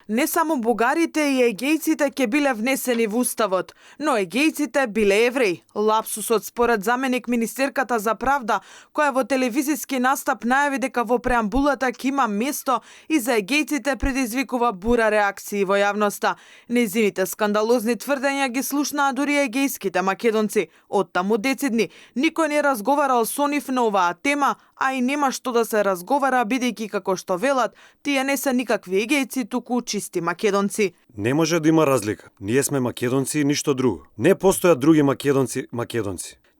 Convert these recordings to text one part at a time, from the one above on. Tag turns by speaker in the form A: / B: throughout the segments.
A: Не само бугарите и егејците ќе биле внесени во уставот, но егејците биле евреи. Лапсусот според заменик министерката за правда, која во телевизиски настап најави дека во преамбулата ќе има место и за егејците, предизвикува бура реакции во јавноста. Нејзините скандалозни тврдења ги слушнаа дури егејските македонци. Од таму децидни никој не разговарал со нив на оваа тема, а и нема што да се разговара, бидејќи како што велат, тие не се никакви егејци, туку чисти македонци.
B: Не може да има разлика. Ние сме македонци и ништо друго. Не постојат други македонци.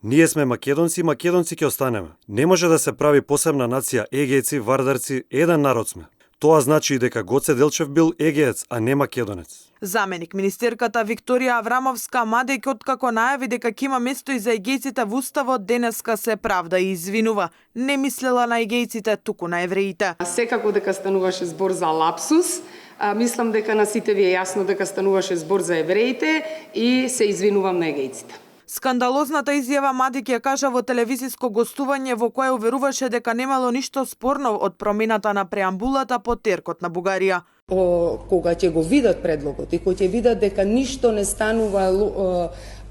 B: Ние сме македонци и македонци ќе останеме. Не може да се прави посебна нација егејци, вардарци, еден народ сме. Тоа значи и дека Гоце Делчев бил егеец, а не македонец.
A: Заменик министерката Викторија Аврамовска-Мадек, откако најави дека ќе има место и за егејците во уставот, денеска се правда и извинува. Не мислела на егејците, туку на евреите.
C: Секако дека стануваше збор за лапсус, мислам дека на сите ви е јасно дека стануваше збор за евреите и се извинувам на егејците.
A: Скандалозната изјава Мадик ја кажа во телевизиско гостување во кое уверуваше дека немало ништо спорно од промената на преамбулата по теркот на Бугарија.
D: Кога ќе го видат предлогот и кога ќе видат дека ништо не станува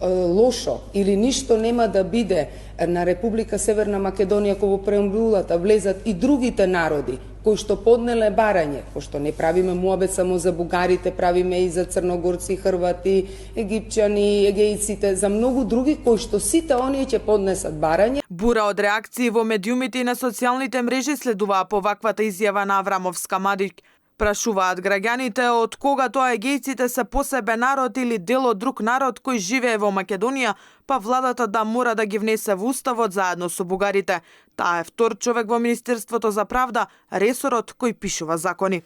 D: лошо или ништо нема да биде на Република Северна Македонија, кога во преамбулата влезат и другите народи кои што поднеле барање, пошто не правиме муабет само за бугарите, правиме и за црногорци, хрвати, египчани, егејците, за многу други кои што сите оние ќе поднесат барање.
A: Бура од реакции во медиумите и на социјалните мрежи следуваа по ваквата изјава на Аврамовска-Мадик. Прашуваат граѓаните од кога тоа егејците се посебен народ или дел од друг народ кој живее во Македонија, па владата да мора да ги внесе во уставот заедно со бугарите. Таа е втор човек во Министерството за правда, ресорот кој пишува закони.